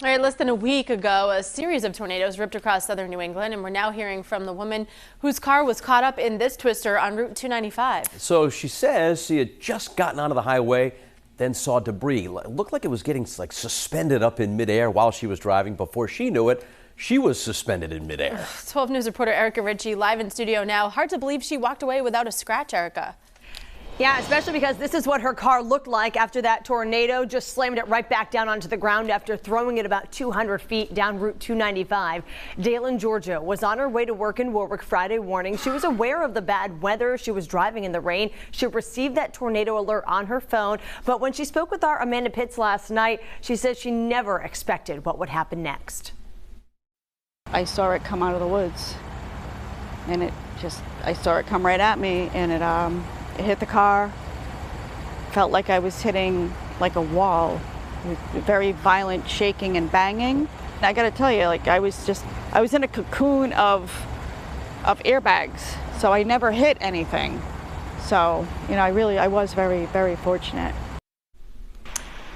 All right, less than a week ago, a series of tornadoes ripped across southern New England, and we're now hearing from the woman whose car was caught up in this twister on Route 295. So she says she had just gotten onto the highway, then saw debris. It looked like it was getting suspended up in midair while she was driving. Before she knew it, she was suspended in midair. 12 News reporter Erica Ritchie live in studio now. Hard to believe she walked away without a scratch, Erica. Yeah, especially because this is what her car looked like after that tornado just slammed it right back down onto the ground after throwing it about 200 feet down Route 295. Dale in Georgia was on her way to work in Warwick Friday morning. She was aware of the bad weather. She was driving in the rain. She received that tornado alert on her phone. But when she spoke with our Amanda Pitts last night, she said she never expected what would happen next. I saw it come out of the woods, and I saw it come right at me, and it hit the car. Felt like I was hitting like a wall with very violent shaking and banging. I gotta tell you, I was in a cocoon of airbags, so I never hit anything. So, I was very, very fortunate.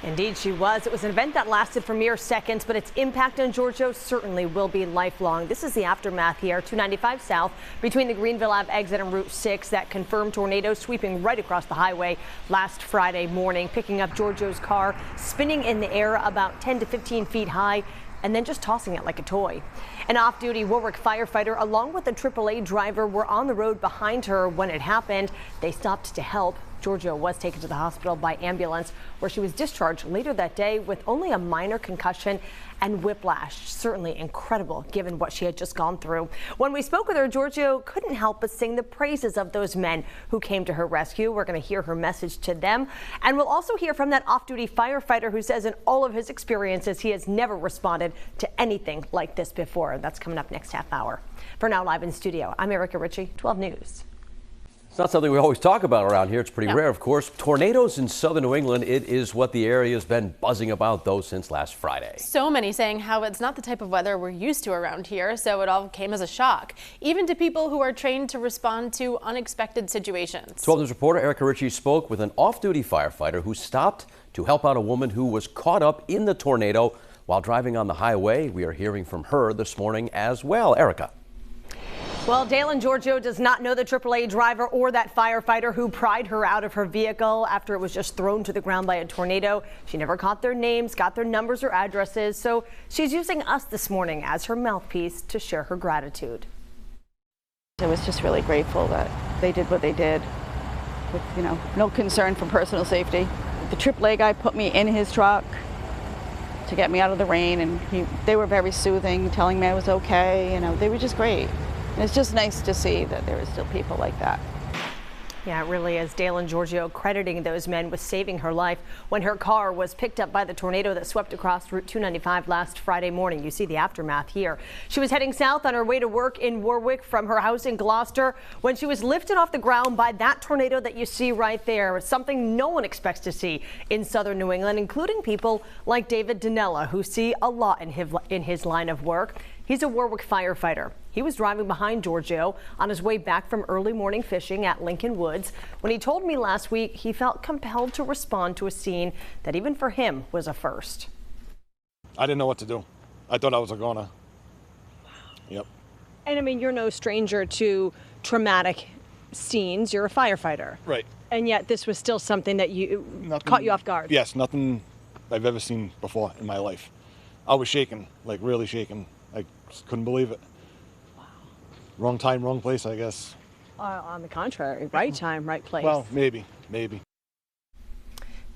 Indeed, she was. It was an event that lasted for mere seconds, but its impact on Georgia certainly will be lifelong. This is the aftermath here, 295 south between the Greenville Ave exit and Route 6. That confirmed tornado sweeping right across the highway last Friday morning, picking up Giorgio's car, spinning in the air about 10 to 15 feet high, and then just tossing it like a toy. An off-duty Warwick firefighter along with a AAA driver were on the road behind her when it happened. They stopped to help. Giorgio was taken to the hospital by ambulance, where she was discharged later that day with only a minor concussion and whiplash. Certainly incredible given what she had just gone through. When we spoke with her, Giorgio couldn't help but sing the praises of those men who came to her rescue. We're going to hear her message to them. And we'll also hear from that off-duty firefighter who says in all of his experiences, he has never responded to anything like this before. That's coming up next half hour. For now, live in studio, I'm Erica Ritchie, 12 News. It's not something we always talk about around here. It's pretty rare, of course. Tornadoes in southern New England, it is what the area has been buzzing about, though, since last Friday. So many saying how it's not the type of weather we're used to around here, so it all came as a shock, even to people who are trained to respond to unexpected situations. 12 News reporter Erica Ritchie spoke with an off-duty firefighter who stopped to help out a woman who was caught up in the tornado while driving on the highway. We are hearing from her this morning as well. Erica. Well, Dale in Georgia does not know the AAA driver or that firefighter who pried her out of her vehicle after it was just thrown to the ground by a tornado. She never caught their names, got their numbers or addresses, so she's using us this morning as her mouthpiece to share her gratitude. I was just really grateful that they did what they did with, no concern for personal safety. The AAA guy put me in his truck to get me out of the rain, and they were very soothing, telling me I was okay. They were just great. And it's just nice to see that there are still people like that. Yeah, it really is. Dale in Georgia crediting those men with saving her life when her car was picked up by the tornado that swept across Route 295 last Friday morning. You see the aftermath here. She was heading south on her way to work in Warwick from her house in Glocester when she was lifted off the ground by that tornado that you see right there. Something no one expects to see in southern New England, including people like David Dinella, who see a lot in his line of work. He's a Warwick firefighter. He was driving behind Giorgio on his way back from early morning fishing at Lincoln Woods when he told me last week he felt compelled to respond to a scene that even for him was a first. I didn't know what to do. I thought I was a goner. Yep. And you're no stranger to traumatic scenes. You're a firefighter. Right. And yet this was still something that caught you off guard. Yes, nothing I've ever seen before in my life. I was shaking, really shaking. I just couldn't believe it. Wow. Wrong time, wrong place, I guess. On the contrary, right time, right place. Well, maybe.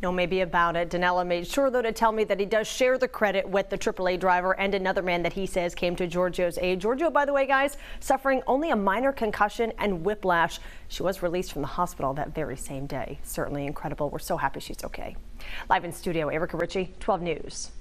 No maybe about it. Dinella made sure, though, to tell me that he does share the credit with the AAA driver and another man that he says came to Giorgio's aid. Giorgio, by the way, guys, suffering only a minor concussion and whiplash. She was released from the hospital that very same day. Certainly incredible. We're so happy she's okay. Live in studio, Erica Ritchie, 12 News.